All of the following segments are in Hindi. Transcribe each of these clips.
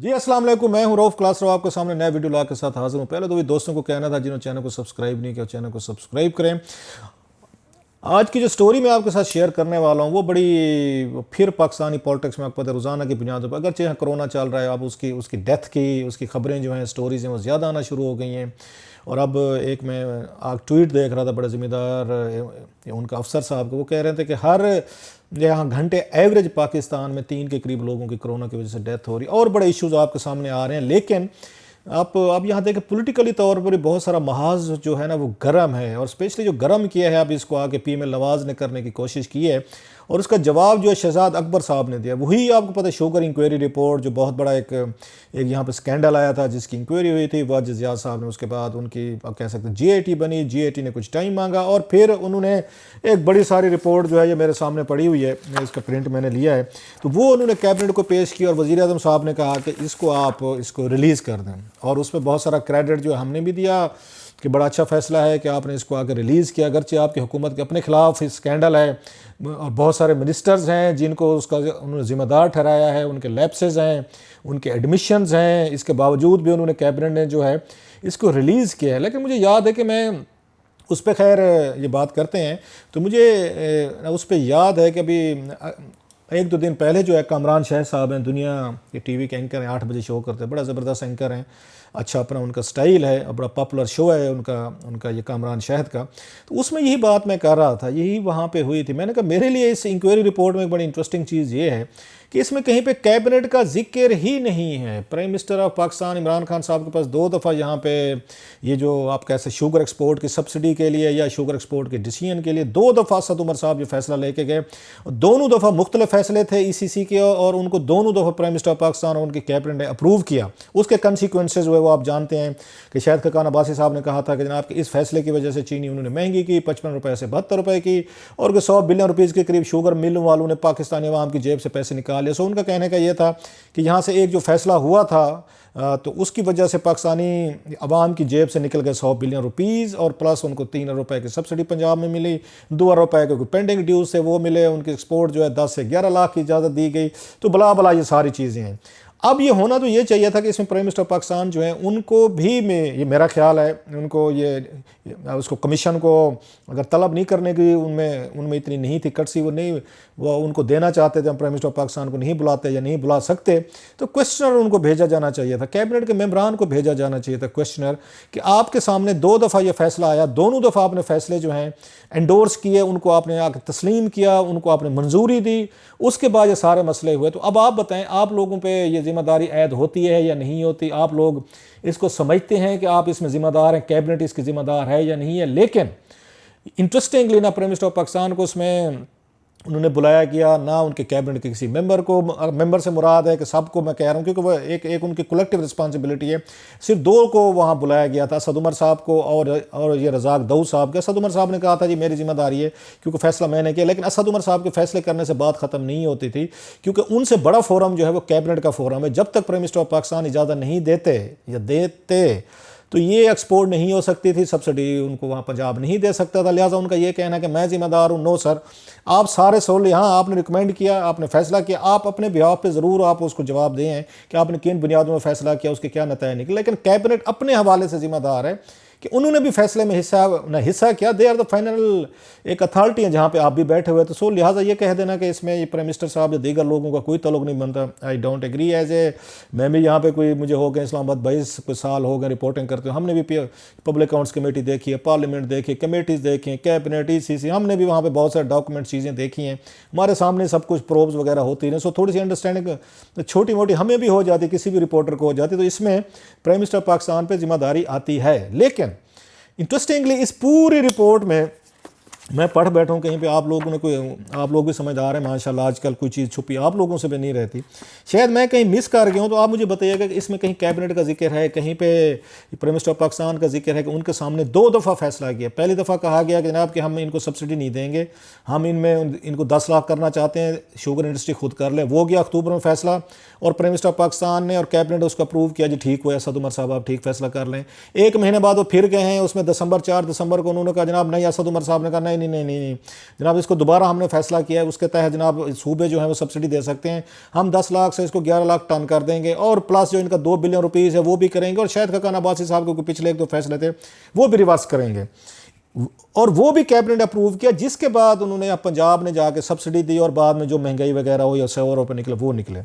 जी अस्सलाम वालेकुम, मैं हूं रऊफ क्लास रऊफ आपके सामने नया वीडियो ला के साथ हाजिर हूं। पहले तो भी दोस्तों को कहना था जिन्होंने चैनल को सब्सक्राइब नहीं किया चैनल को सब्सक्राइब करें। आज की जो स्टोरी मैं आपके साथ शेयर करने वाला हूं वो बड़ी फिर पाकिस्तानी पॉलिटिक्स में आपको पता है रोज़ाना की बुनियादों पर अगरचे यहाँ कोरोना चल रहा है, अब उसकी उसकी डेथ की उसकी खबरें जो हैं स्टोरीज़ हैं वो ज़्यादा आना शुरू हो गई हैं। और अब एक मैं आज ट्वीट देख रहा था बड़े ज़िम्मेदार उनका अफसर साहब को, वो कह रहे थे कि हर यहाँ घंटे एवरेज पाकिस्तान में 3 के करीब लोगों की कोरोना की वजह से डेथ हो रही है और बड़े इश्यूज आपके सामने आ रहे हैं। लेकिन आप अब यहाँ देखें पॉलिटिकली तौर पर बहुत सारा महाज जो है ना वो गर्म है, और स्पेशली जो गर्म किया है अब इसको आके पीएम नवाज ने करने की कोशिश की है और उसका जवाब जो है शहजाद अकबर साहब ने दिया। वही आपको पता है शुगर इंक्वायरी रिपोर्ट जो बहुत बड़ा एक यहाँ पे स्कैंडल आया था जिसकी इंक्वायरी हुई थी वाजिद जियाद साहब ने, उसके बाद उनकी आप कह सकते हैं जीएटी बनी, जीएटी ने कुछ टाइम मांगा और फिर उन्होंने एक बड़ी सारी रिपोर्ट जो है ये मेरे सामने पड़ी हुई है, इसका प्रिंट मैंने लिया है, तो वो उन्होंने कैबिनेट को पेश किया और वज़ीर आज़म साहब ने कहा कि इसको आप इसको रिलीज़ कर दें। और उस पर बहुत सारा क्रेडिट जो हमने भी दिया कि बड़ा अच्छा फ़ैसला है कि आपने इसको आकर रिलीज़ किया, अगरचे आपकी हुकूमत के अपने ख़िलाफ़ स्कैंडल है और बहुत सारे मिनिस्टर्स हैं जिनको उसका उन्होंने ज़िम्मेदार ठहराया है, उनके लैप्सेस हैं, उनके एडमिशन्स हैं, इसके बावजूद भी उन्होंने कैबिनेट ने जो है इसको रिलीज़ किया है। लेकिन मुझे याद है कि मैं उस पर खैर ये बात करते हैं तो मुझे उस पर याद है कि अभी 1-2 दिन पहले जो है कामरान शाह साहब हैं, दुनिया के टीवी के एंकर हैं, 8 बजे शो करते हैं, बड़ा ज़बरदस्त एंकर हैं, अच्छा अपना उनका स्टाइल है और बड़ा पॉपुलर शो है उनका ये कामरान शाह का। तो उसमें यही बात मैं कर रहा था, यही वहाँ पे हुई थी। मैंने कहा मेरे लिए इस इंक्वायरी रिपोर्ट में एक बड़ी इंटरेस्टिंग चीज़ ये है कि इसमें कहीं पे कैबिनेट का जिक्र ही नहीं है। Prime minister of Pakistan Imran Khan साहब के पास 2 दफ़ा यहाँ पे ये जो आप कैसे शुगर एक्सपोर्ट की सब्सिडी के लिए या शुगर एक्सपोर्ट के डिसीजन के लिए 2 दफ़ा असद उमर साहब ये फैसला लेके गए, दोनों दफ़ा मुख्तलिफ फैसले थे ईसीसी के और उनको दोनों दफ़ा प्राइम मिनिस्टर ऑफ पाकिस्तान और उनकी कैबिनेट ने अप्रूव किया। उसके कंसिक्वेंसेज हुए वो आप जानते हैं कि शायद खकान अब्बासी साहब ने कहा था कि जनाब कि इस फैसले की वजह से चीनी उन्होंने महंगी की 55 रुपये से 72 रुपये की और 100 बिलियन रुपीज़ के करीब शुगर मिल वालों ने पाकिस्तानी अवाम की जेब से पैसे निकाल लिए। सो उनका कहने का ये था कि यहाँ से एक जो फैसला हुआ था तो उसकी वजह से पाकिस्तानी अवाम की जेब से निकल गए 100 बिलियन रुपीज़ और प्लस उनको 3 अरब रुपये की सब्सिडी पंजाब में मिली, 2 अरब रुपये के पेंडिंग ड्यूज से वो मिले, उनकी एक्सपोर्ट जो है 10 से 11 लाख की इजाज़त दी गई। तो भला भला ये सारी चीज़ें हैं। अब ये होना तो ये चाहिए था कि इसमें प्राइम मिनिस्टर पाकिस्तान जो है उनको भी में ये मेरा ख्याल है उनको ये उसको कमीशन को अगर तलब नहीं करने की उनमें इतनी नहीं थी कटसी, वो उनको देना चाहते थे, हम प्राइम मिनिस्टर पाकिस्तान को नहीं बुलाते या नहीं बुला सकते तो क्वेश्चनर उनको भेजा जाना चाहिए था, कैबिनेट के मेंबरान को भेजा जाना चाहिए था क्वेश्चनर कि आपके सामने 2 दफ़ा ये फैसला आया, दोनों दफ़ा आपने फैसले जो हैं एंडोर्स किए, उनको आपने आकर तस्लीम किया, उनको आपने मंजूरी दी, उसके बाद ये सारे मसले हुए। तो अब आप बताएं आप लोगों पे ये ज़िम्मेदारी ऐद होती है या नहीं होती? आप लोग इसको समझते हैं कि आप इसमें ज़िम्मेदार हैं, कैबिनेट इसकी ज़िम्मेदार है या नहीं है? लेकिन इंटरेस्टिंगली ना प्राइम मिनिस्टर ऑफ पाकिस्तान को उसमें उन्होंने बुलाया गया ना उनके कैबिनेट के किसी मेंबर को, मेंबर से मुराद है कि सबको मैं कह रहा हूँ क्योंकि वो एक उनकी कलेक्टिव रिस्पांसिबिलिटी है, सिर्फ 2 को वहाँ बुलाया गया था, असद उमर साहब को और ये रज़ाक दाऊद साहब के। असद उमर साहब ने कहा था जी मेरी जिम्मेदारी है क्योंकि फैसला मैंने किया, लेकिन असद उमर साहब के फैसले करने से बात ख़त्म नहीं होती थी क्योंकि उनसे बड़ा फोरम जो है वो कैबिनेट का फोरम है। जब तक प्राइम मिनिस्टर ऑफ पाकिस्तान इजाज़त नहीं देते तो ये एक्सपोर्ट नहीं हो सकती थी, सब्सिडी उनको वहाँ पंजाब नहीं दे सकता था। लिहाजा उनका ये कहना है कि मैं जिम्मेदार हूँ। नो सर, आप सारे सोल यहाँ आपने रिकमेंड किया, आपने फैसला किया, आप अपने बिहाफ पे ज़रूर आप उसको जवाब दें कि आपने किन बुनियादों में फैसला किया, उसके क्या नतीजे निकले। लेकिन कैबिनेट अपने हवाले से जिम्मेदार है कि उन्होंने भी फैसले में हिस्सा किया। दे आर द फाइनल एक अथॉरिटी है जहाँ पे आप भी बैठे हुए, तो सो लिहाजा ये कह देना कि इसमें ये प्राइम मिनिस्टर साहब या दीगर लोगों का कोई तल्लुक नहीं बनता। I don't agree. As a मैं भी यहाँ पे कोई मुझे हो गए इस्लामाबाद 22 कुछ साल हो गए रिपोर्टिंग करते हुए, हमने भी पब्लिक अकाउंट्स कमेटी देखी है, पार्लियामेंट देखी, कमेटीज़ देखी हैं, कैबिनेट, ईसीसी, हमने भी वहाँ पर बहुत सारे डॉक्यूमेंट चीज़ें देखी हैं, हमारे सामने सब कुछ प्रोब्स वगैरह होती हैं। सो थोड़ी सी अंडरस्टैंडिंग छोटी मोटी हमें भी हो जाती, किसी भी रिपोर्टर को हो जाती। तो इसमें प्राइम मिनिस्टर पाकिस्तान पर जिम्मेदारी आती है। लेकिन इंटरेस्टिंगली इस पूरी रिपोर्ट में मैं पढ़ बैठा हूँ कहीं पे आप लोग भी समझदार हैं माशाल्लाह, आजकल कोई चीज़ छुपी आप लोगों से भी नहीं रहती, शायद मैं कहीं मिस कर गया हूँ, तो आप मुझे बताइएगा कि इसमें कहीं कैबिनेट का जिक्र है, कहीं पे प्राइम मिनिस्टर ऑफ पाकिस्तान का जिक्र है कि उनके सामने 2 दफ़ा फैसला किया। पहली दफ़ा कहा गया कि जनाब कि हम इनको सब्सिडी नहीं देंगे, हम इनको 10 लाख करना चाहते हैं, शुगर इंडस्ट्री खुद कर ले। वो गया अक्टूबर में फैसला और प्राइम मिनिस्टर ऑफ पाकिस्तान ने और कैबिनेट उसको अप्रूव किया, जी ठीक हुआ असद उमर साहब आप ठीक फैसला कर लें। 1 महीने बाद वो फिर गए हैं, उसमें 4 दिसंबर को उन्होंने कहा जनाब नहीं, असद उमर साहब ने कहा नहीं नहीं नहीं नहीं नहीं जनाब, इसको दोबारा हमने फैसला किया है, उसके तहत जनाब सूबे जो है वो सब्सिडी दे सकते हैं, हम 10 लाख से इसको 11 लाख टन कर देंगे, और प्लस जो इनका 2 बिलियन रुपीज़ है वो भी करेंगे, और शायद खकान अब्बासी साहब के पिछले एक दो फैसले थे वो भी रिवर्स करेंगे, और वो भी कैबिनेट ने अप्रूव किया, जिसके बाद उन्होंने पंजाब ने जाके सब्सिडी दी, और बाद में जो महंगाई वगैरह हो या 100 रुपये निकले वो निकले।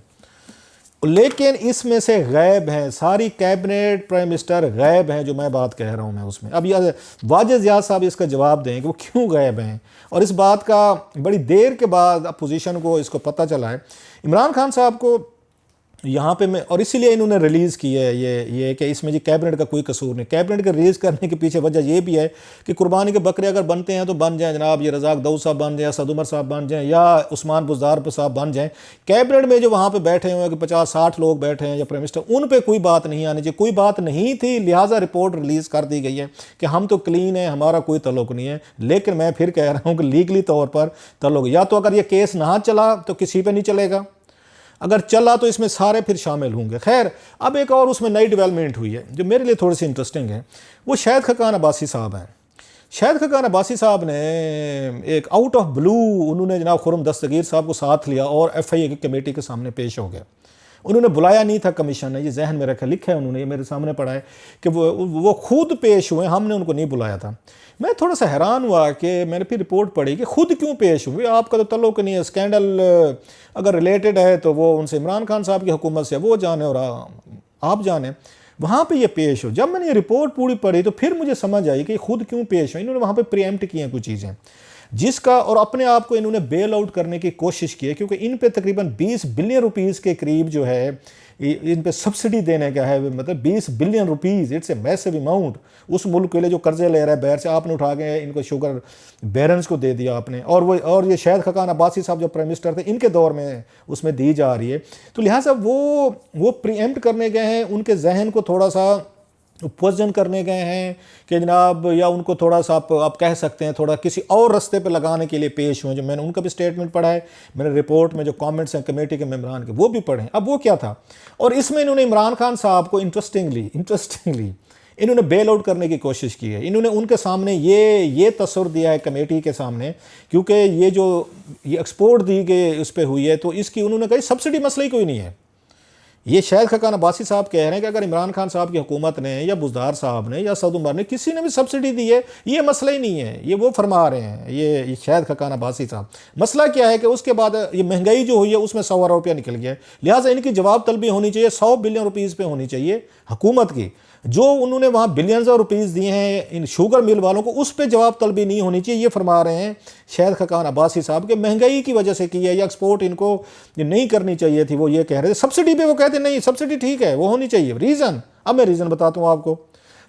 लेकिन इसमें से गायब हैं सारी कैबिनेट, प्राइम मिनिस्टर गायब हैं, जो मैं बात कह रहा हूं मैं उसमें। अब यह वाजिद ज़िया साहब इसका जवाब दें कि वो क्यों गायब हैं, और इस बात का बड़ी देर के बाद अपोजिशन को इसको पता चला है। इमरान खान साहब को यहाँ पे मैं, और इसीलिए इन्होंने रिलीज़ की है ये कि इसमें जी कैबिनेट का कोई कसूर नहीं। कैबिनेट के रिलीज़ करने के पीछे वजह ये भी है कि कुर्बानी के बकरे अगर बनते हैं तो बन जाएं जनाब, ये रज़ाक दाऊद साहब बन जाएं, सद उमर साहब बन जाएं, या उस्मान बुज़दार साहब बन जाएं। कैबिनेट में जो वहाँ पे बैठे हुए हैं कि 50-60 लोग बैठे हैं या प्राइम मिनिस्टर, उन पर कोई बात नहीं आनी चाहिए, कोई बात नहीं थी, लिहाजा रिपोर्ट रिलीज़ कर दी गई है कि हम तो क्लीन है, हमारा कोई तल्लुक नहीं है। लेकिन मैं फिर कह रहा हूँ कि लीगली तौर पर तल्लुक, या तो अगर ये केस ना चला तो किसी पर नहीं चलेगा, अगर चला तो इसमें सारे फिर शामिल होंगे। खैर, अब एक और उसमें नई डेवलपमेंट हुई है जो मेरे लिए थोड़ी सी इंटरेस्टिंग है, वो शाहिद खकान अब्बासी साहब हैं। शाहिद खकान अब्बासी साहब ने एक आउट ऑफ ब्लू उन्होंने जनाब खुर्रम दस्तगीर साहब को साथ लिया और FIA की कमेटी के सामने पेश हो गए। उन्होंने बुलाया नहीं था कमीशन ने, ये जहन में रखा, लिखा है उन्होंने, ये मेरे सामने पड़ा है कि वो खुद पेश हुए, हमने उनको नहीं बुलाया था। मैं थोड़ा सा हैरान हुआ कि मैंने फिर रिपोर्ट पढ़ी कि खुद क्यों पेश हुए, आपका तो तल्लुक नहीं है, स्कैंडल अगर रिलेटेड है तो वो उनसे इमरान खान साहब की हुकूमत से वो जाने और आप जाने, वहाँ पे ये पेश हो। जब मैंने ये रिपोर्ट पूरी पढ़ी तो फिर मुझे समझ आई कि खुद क्यों पेश हो। इन्होंने वहाँ पे प्रीएम्प्ट किए हैं कुछ चीज़ें, जिसका और अपने आप को इन्होंने बेल आउट करने की कोशिश की है, क्योंकि इन पे तकरीबन 20 बिलियन रुपीज़ के करीब जो है इन पे सब्सिडी देने का है, मतलब 20 billion rupees, it's a massive amount. उस मुल्क के लिए जो कर्जे ले रहा है बाहर से, आपने उठा के इनको शुगर बैरन्स को दे दिया आपने, और ये शाहिद खकान अब्बासी साहब जो प्राइम मिनिस्टर थे इनके दौर में उसमें दी जा रही है। तो लिहाजा वो प्रीएम्प्ट करने गए हैं, उनके जहन को थोड़ा सा उपवजन करने गए हैं कि जनाब, या उनको थोड़ा सा आप कह सकते हैं थोड़ा किसी और रास्ते पे लगाने के लिए पेश हुए। जो मैंने उनका भी स्टेटमेंट पढ़ा है, मैंने रिपोर्ट में जो कमेंट्स हैं कमेटी के मेंबरान के वो भी पढ़े हैं। अब वो क्या था, और इसमें इन्होंने इमरान खान साहब को इंटरेस्टिंगली इन्होंने बेल आउट करने की कोशिश की है। इन्होंने उनके सामने ये तस्वर दिया है कमेटी के सामने, क्योंकि ये एक्सपोर्ट दी गई उस पर हुई है, तो इसकी उन्होंने कही सब्सिडी मसला ही कोई नहीं है। ये शाहिद खकान अब्बासी साहब कह रहे हैं कि अगर इमरान खान साहब की हुकूमत ने या बुज़दार साहब ने या सद उमर ने किसी ने भी सब्सिडी दी है, ये मसला ही नहीं है, ये वो फरमा रहे हैं ये शाहिद खकान अब्बासी साहब। मसला क्या है कि उसके बाद ये महंगाई जो हुई है उसमें 100 रुपया निकल गया है, लिहाजा इनकी जवाब तलबी होनी चाहिए 100 बिलियन रुपीज़ पे होनी चाहिए हुकूमत की। जो उन्होंने वहाँ बिलियंस ऑफ रुपीज़ दिए हैं इन शुगर मिल वालों को, उस पर जवाब तलबी नहीं होनी चाहिए। ये फरमा रहे हैं शाहिद खकान अब्बासी साहब के महंगाई की वजह से की है, या एक्सपोर्ट इनको नहीं करनी चाहिए थी, वो ये कह रहे थे। सब्सिडी पे वो कहते नहीं सब्सिडी ठीक है, वो होनी चाहिए। रीज़न, अब मैं रीज़न बताता हूँ आपको।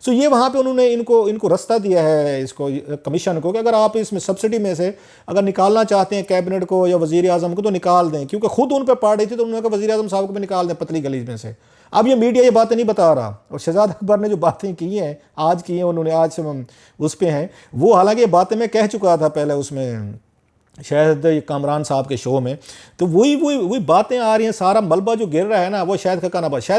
सो ये वहाँ पे उन्होंने इनको रास्ता दिया है इसको कमीशन को कि अगर आप इसमें सब्सिडी में से अगर निकालना चाहते हैं कैबिनेट को या वज़ीर आज़म को तो निकाल दें, क्योंकि खुद उन पर पड़ रही थी तो उन्होंने कहा वज़ीर आज़म साहब को भी निकाल दें पतली गली में से। अब ये मीडिया ये बातें नहीं बता रहा, और शहजाद अकबर ने जो बातें की हैं आज की हैं, उन्होंने आज से उस पर हैं वो, हालांकि ये बातें मैं कह चुका था पहले उसमें शायद कामरान साहब के शो में, तो वही बातें आ रही हैं। सारा मलबा जो गिर रहा है ना वो शाहिद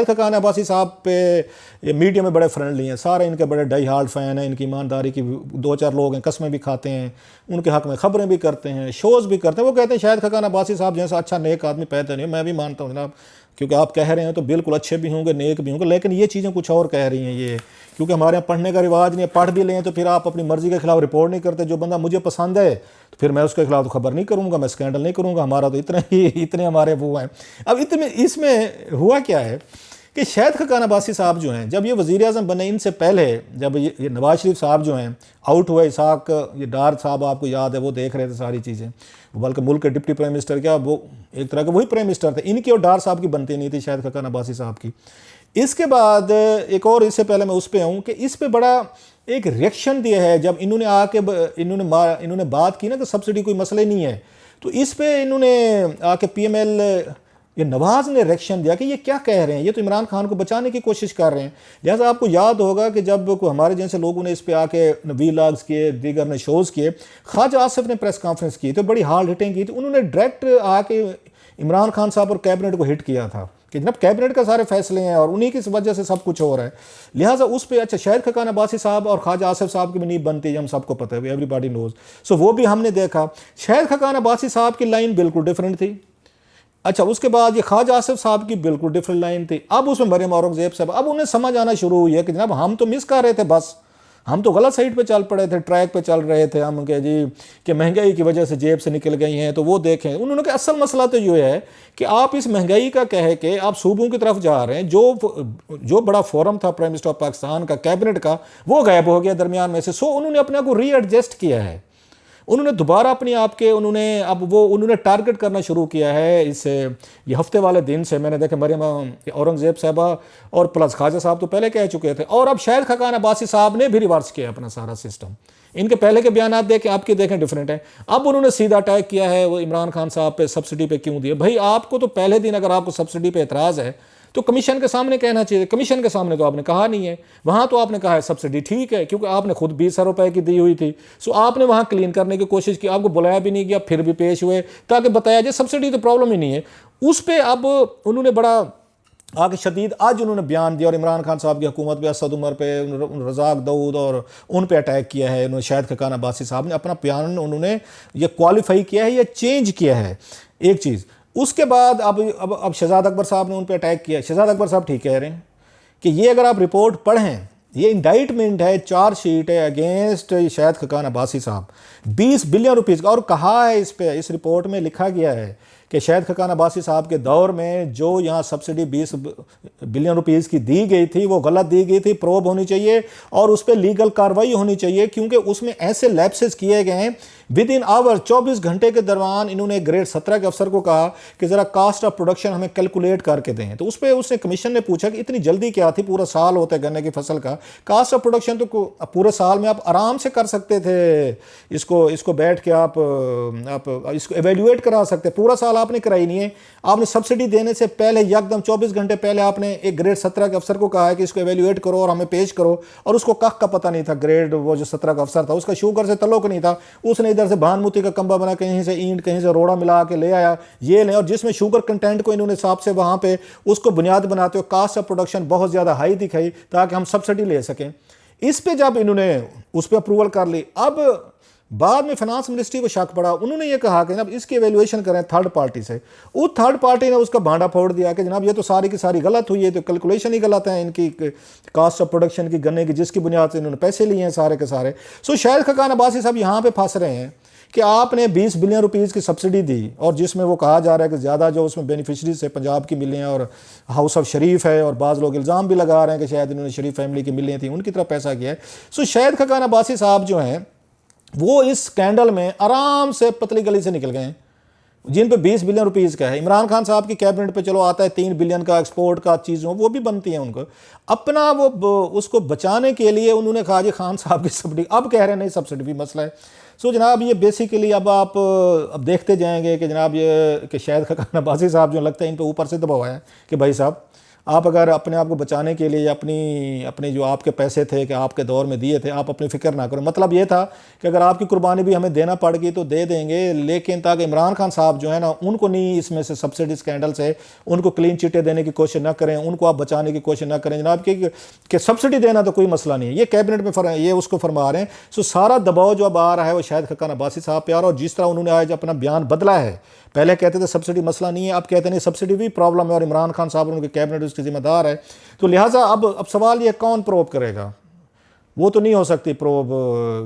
खकान अब्बासी साहब पे मीडिया में बड़े फ्रेंडली हैं, सारे इनके बड़े डाई हार्ड फ़ैन हैं, इनकी ईमानदारी की 2-4 लोग हैं, कस्में भी खाते हैं, उनके हक़ में ख़बरें भी करते हैं, शोज़ भी करते हैं। वो कहते हैं शाहिद खकान अब्बासी साहब जैसा अच्छा नेक आदमी पैदा नहीं। मैं भी मानता हूँ जनाब, क्योंकि आप कह रहे हैं तो बिल्कुल अच्छे भी होंगे, नेक भी होंगे, लेकिन ये चीज़ें कुछ और कह रही हैं ये, क्योंकि हमारे यहाँ पढ़ने का रिवाज नहीं है। पढ़ भी लें तो फिर आप अपनी मर्ज़ी के खिलाफ रिपोर्ट नहीं करते। जो बंदा मुझे पसंद है तो फिर मैं उसके खिलाफ तो खबर नहीं करूँगा, मैं स्कैंडल नहीं करूँगा, हमारा तो इतने हमारे वो हैं। अब इसमें हुआ क्या है कि शाहिद खकान अब्बासी साहब जो हैं, जब ये वज़ीर आज़म बने इनसे पहले, जब ये नवाज़ शरीफ साहब जो हैं आउट हुए, इसाक ये डार साहब आपको याद है, वो देख रहे थे सारी चीज़ें, बल्कि मुल्क के डिप्टी प्राइम मिनिस्टर क्या वो एक तरह के वही प्राइम मिनिस्टर थे, इनकी और डार साहब की बनती नहीं थी शाहिद खकान अब्बासी साहब की। इसके बाद एक और, इससे पहले मैं उस पर आऊँ कि इस पर बड़ा एक रिएक्शन दिया है जब इन्होंने आके इन्होंने बात की ना कि सब्सिडी कोई मसला नहीं है, तो इस पर इन्होंने आके PML ये नवाज़ ने रिएक्शन दिया कि ये क्या कह रहे हैं, ये तो इमरान खान को बचाने की कोशिश कर रहे हैं। लिहाजा आपको याद होगा कि जब हमारे जैसे लोगों ने इस पर आके वीलॉग्स किए, दीगर ने शोज़ किए, ख्वाजा आसिफ ने प्रेस कॉन्फ्रेंस की तो बड़ी हार्ड हिटिंग की थी, उन्होंने डायरेक्ट आके इमरान खान साहब और कैबिनेट को हिट किया था कि जनाब कैबिनेट का सारे फैसले हैं और उन्हीं की वजह से सब कुछ हो रहा है। लिहाजा उस पर अच्छा शाहिद खकान अब्बासी साहब और ख्वाजा आसिफ साहब की भी नींव बनती है, हम सबको पता है, एवरीबॉडी नोज। सो वो भी हमने देखा। शाहिद खकान अब्बासी साहब की लाइन बिल्कुल डिफरेंट थी। अच्छा, उसके बाद ये ख्वाजा आसिफ साहब की बिल्कुल डिफरेंट लाइन थी। अब उसमें मरियम औरंगजेब साहब, अब उन्हें समझ आना शुरू हुई है कि जनाब हम तो मिस कर रहे थे, बस हम तो गलत साइड पे चल पड़े थे, ट्रैक पे चल रहे थे हम के जी कि महंगाई की वजह से जेब से निकल गई हैं। तो वो देखें, उन्होंने कहा असल मसला तो ये है कि आप इस महंगाई का कह के आप सूबों की तरफ जा रहे हैं। जो बड़ा फोरम था प्राइम मिनिस्टर ऑफ पाकिस्तान का, कैबिनेट का, वो गायब हो गया दरमियान में से। सो उन्होंने अपने को रीएडजस्ट किया है, उन्होंने दोबारा अपने आप के उन्होंने टारगेट करना शुरू किया है। इस ये हफ्ते वाले दिन से मैंने देखा मरियम औरंगजेब साहबा और प्लस ख्वाजा साहब तो पहले कह चुके थे, और अब शाहिद खकान अब्बासी साहब ने भी रिवर्स किया अपना सारा सिस्टम। इनके पहले के बयान देखें, आपके देखें डिफरेंट है। अब उन्होंने सीधा अटैक किया है वो इमरान खान साहब पे, सब्सिडी पे क्यों दिए। भाई आपको तो पहले दिन अगर आपको सब्सिडी पे एतराज़ है तो कमीशन के सामने कहना चाहिए। कमीशन के सामने तो आपने कहा नहीं है, वहाँ तो आपने कहा है सब्सिडी ठीक है, क्योंकि आपने खुद 20 रुपए की दी हुई थी। सो आपने वहाँ क्लीन करने की कोशिश की, आपको बुलाया भी नहीं गया, फिर भी पेश हुए ताकि बताया जाए सब्सिडी तो प्रॉब्लम ही नहीं है। उस पर अब उन्होंने बड़ा आगे शदीद आज उन्होंने बयान दिया और इमरान खान साहब की हुकूमत पे, असद उमर पे, रज़ाक दाऊद और उन पे अटैक किया है। उन्होंने शाहिद खकान अब्बासी साहब ने अपना बयान उन्होंने ये क्वालिफाई किया है, ये चेंज किया है एक चीज़। उसके बाद अब शहजाद अकबर साहब ने उन पर अटैक किया। शहजाद अकबर साहब ठीक कह रहे हैं कि ये अगर आप रिपोर्ट पढ़ें, ये इंडाइटमेंट है, चार्जशीट है अगेंस्ट शाहिद खकान अब्बासी साहब, 20 बिलियन रुपीज़ का। और कहा है इस रिपोर्ट में लिखा गया है कि शाहिद खकान अब्बासी साहब के दौर में जो यहाँ सब्सिडी 20 बिलियन रुपीज़ की दी गई थी वो गलत दी गई थी, प्रोब होनी चाहिए और उस पर लीगल कार्रवाई होनी चाहिए, क्योंकि उसमें ऐसे लैप्सेस किए गए हैं। विद इन आवर 24 घंटे के दरमियान इन्होंने ग्रेड 17 के अफसर को कहा कि ज़रा कास्ट ऑफ प्रोडक्शन हमें कैलकुलेट करके दें। तो उस पर उसने कमीशन ने पूछा कि इतनी जल्दी क्या थी, पूरा साल होता है गन्ने की फसल का, कास्ट ऑफ प्रोडक्शन तो पूरे साल में आप आराम से कर सकते थे, इसको बैठ के आप इसको एवेल्यूएट करा सकते। पूरा साल आपने कराई नहीं है। आपने सब्सिडी देने से पहले एकदम 24 घंटे पहले आपने एक ग्रेड 17 के अफसर को कहा है कि इसको एवेल्यूएट करो और हमें पेश करो, और उसको कख का पता नहीं था। ग्रेड वो जो 17 का अफसर था उसका शुगर से तल्लुक नहीं था, उसने इधर से भानमुती का कंबा बना, कहीं से ईंट, कहीं से रोड़ा मिला के ले आया, ये ले, और जिसमें शुगर कंटेंट को इन्होंने हिसाब से वहाँ पे उसको बुनियाद बनाते हुए कास्ट ऑफ प्रोडक्शन बहुत ज़्यादा हाई दिखाई ताकि हम सब्सिडी ले सकें। इस पे जब इन्होंने उस पर अप्रूवल कर ली, अब बाद में फाइनेंस मिनिस्ट्री को शक पड़ा। उन्होंने ये कहा कि जनाब इसकी एवेल्यूएशन करें थर्ड पार्टी से। उस थर्ड पार्टी ने उसका भांडा फोड़ दिया कि जनाब ये तो सारी की सारी गलत हुई है, तो कैलकुलेशन ही गलत है इनकी कास्ट ऑफ प्रोडक्शन की, गन्ने की, जिसकी बुनियाद से इन्होंने पैसे लिए हैं सारे के सारे। सो शाहिद खकान अब्बासी साहब यहाँ पे फंस रहे हैं कि आपने 20 बिलियन रुपीज़ की सब्सिडी दी, और जिसमें वो कहा जा रहा है कि ज़्यादा जो उसमें बेनिफिशरीज है पंजाब की मिले हैं और हाउस ऑफ शरीफ है, और बाज़ लोग इल्ज़ाम भी लगा रहे हैं कि शायद इन्होंने शरीफ फैमिली की मिलें थी, उनकी तरफ पैसा किया है। सो शाहिद खकान अब्बासी साहब जो हैं वो इस स्कैंडल में आराम से पतली गली से निकल गए हैं, जिन पे 20 बिलियन रुपीज़ का है। इमरान खान साहब की कैबिनेट पे चलो आता है 3 बिलियन का एक्सपोर्ट का चीज़ों, वो भी बनती हैं उनको अपना, वो उसको बचाने के लिए उन्होंने कहा जी खान साहब की सब्सिडी, अब कह रहे हैं नहीं सब्सिडी भी मसला है। सो जनाब ये बेसिकली अब देखते जाएंगे कि जनाब ये कि शायद खकान अब्बासी साहब जो लगता है इन पे ऊपर से दबाव है कि भाई साहब आप अगर अपने आप को बचाने के लिए अपनी जो आपके पैसे थे कि आपके दौर में दिए थे, आप अपनी फ़िक्र ना करो। मतलब ये था कि अगर आपकी कुर्बानी भी हमें देना पड़ गई तो दे देंगे, लेकिन ताकि इमरान खान साहब जो है ना उनको नहीं इसमें से सब्सिडी स्कैंडल से उनको क्लीन चिटें देने की कोशिश ना करें, उनको आप बचाने की कोशिश ना करें जनाब कि सब्सिडी देना तो कोई मसला नहीं है। ये कैबिनेट में ये उसको फरमा रहे हैं। सो सारा दबाव जो अब आ रहा है वो शायद खकान अब्बासी साहब पे आ रहा है, और जिस तरह उन्होंने आज अपना बयान बदला है, पहले कहते थे सब्सिडी मसला नहीं है, अब कहते नहीं सब्सिडी भी प्रॉब्लम है और इमरान खान साहब उनके कैबिनेट उसके जिम्मेदार है। तो लिहाजा अब सवाल ये कौन प्रोब करेगा, वो तो नहीं हो सकती प्रोब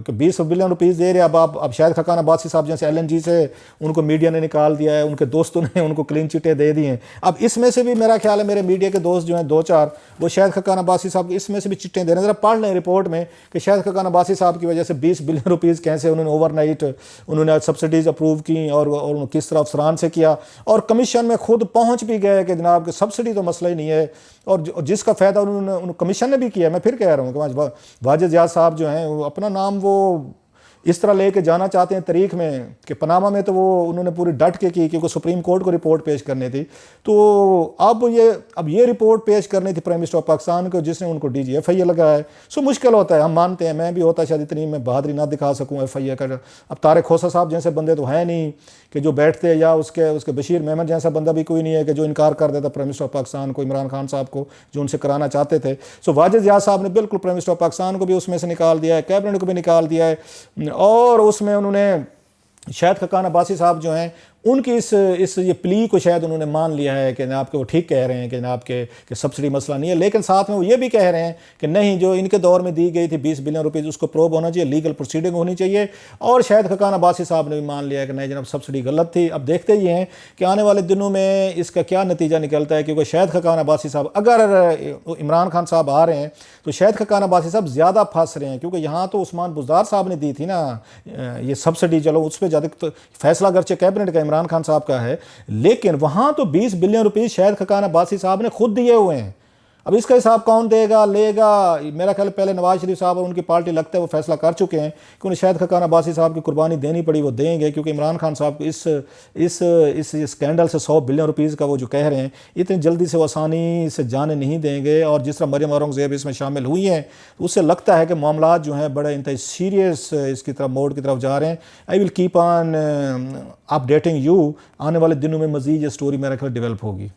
कि 20 बिलियन रुपीज़ दे रहे। अब शायद खकान अब्बासी साहब जैसे LNG से उनको मीडिया ने निकाल दिया है, उनके दोस्तों ने उनको क्लीन चिटें दे दी हैं। अब इसमें से भी मेरा ख्याल है मेरे मीडिया के दोस्त जो हैं 2-4 वो शायद खकान अब्बासी साहब इसमें से भी चिट्टें दे रहे हैं। ज़रा पढ़ लें रिपोर्ट में कि शायद खकान अब्बासी साहब की वजह से 20 बिलियन रुपीज़ कैसे उन्होंने ओवरनाइट उन्होंने सब्सिडीज़ अप्रूव की और किस तरह अफसरान से किया, और कमीशन में खुद पहुँच भी गए कि जनाब कि सब्सिडी तो मसला ही नहीं है, और जिसका फ़ायदा उन्होंने कमीशन ने भी किया। मैं फिर कह रहा हूँ कि वाजिद ज़ियाद साहब जो हैं वो अपना नाम वो इस तरह लेके जाना चाहते हैं तारीख में कि पनामा में तो वो उन्होंने पूरी डट के की क्योंकि सुप्रीम कोर्ट को रिपोर्ट पेश करनी थी। तो अब ये रिपोर्ट पेश करनी थी प्राइम मिनिस्टर ऑफ पाकिस्तान को, जिसने उनको DG-FIA लगाया है। सो मुश्किल होता है, हम मानते हैं, मैं भी होता शायद इतनी मैं बहादुरी ना दिखा सकूँ FIA का। अब तारिक खोसा साहब जैसे बंदे तो हैं नहीं कि जो बैठते या उसके बशीर मेमन जैसा बंदा भी कोई नहीं है कि जो इनकार कर देता प्राइम मिनिस्टर ऑफ पाकिस्तान को, इमरान खान साहब को, जो उनसे कराना चाहते थे। सो वाजिद याद साहब ने बिल्कुल प्राइम मिनिस्टर ऑफ पाकिस्तान को भी उसमें से निकाल दिया है, कैबिनेट को भी निकाल दिया है, और उसमें उन्होंने शायद खकान अब्बासी साहब जो हैं उनकी इस ये प्ली को शायद उन्होंने मान लिया है कि जनाब के वो ठीक कह रहे हैं कि जनाब के सब्सिडी मसला नहीं है, लेकिन साथ में वो ये भी कह रहे हैं कि नहीं, जो इनके दौर में दी गई थी 20 बिलियन रुपीज़ उसको प्रोब होना चाहिए, लीगल प्रोसीडिंग होनी चाहिए। और शायद खकान अब्बासी साहब ने भी मान लिया कि नहीं जनाब सब्सिडी गलत थी। अब देखते ही हैं कि आने वाले दिनों में इसका क्या नतीजा निकलता है, क्योंकि शायद खकान अब्बासी साहब, अगर इमरान खान साहब आ रहे हैं तो शायद खकान अब्बासी साहब ज़्यादा फंस रहे हैं, क्योंकि यहाँ तो उस्मान बुज़दार साहब ने दी थी ना ये सब्सिडी, चलो उस पर ज़्यादा तो फैसला अगरचे कैबिनेट का इमरान खान साहब का है, लेकिन वहां तो 20 बिलियन रुपए शायद खकान अब्बासी साहब ने खुद दिए हुए हैं। अब इसका हिसाब कौन देगा, लेगा? मेरा ख्याल पहले नवाज शरीफ साहब और उनकी पार्टी लगता है वो फैसला कर चुके हैं कि उन्हें शायद खकान अब्बासी साहब की कुर्बानी देनी पड़ी, वो देंगे, क्योंकि इमरान खान साहब को इस स्कैंडल से 100 बिलियन रुपीज़ का वो जो कह रहे हैं इतनी जल्दी से वो आसानी से जाने नहीं देंगे। और जिस तरह मरियम औरंगज़ेब इसमें शामिल हुई हैं उससे लगता है कि मामला जो हैं बड़े इंतहाई सीरियस इसकी तरफ मोड की तरफ जा रहे हैं। I will keep on updating you, आने वाले दिनों में मज़ीद ये स्टोरी मेरा ख्याल डेवलप होगी।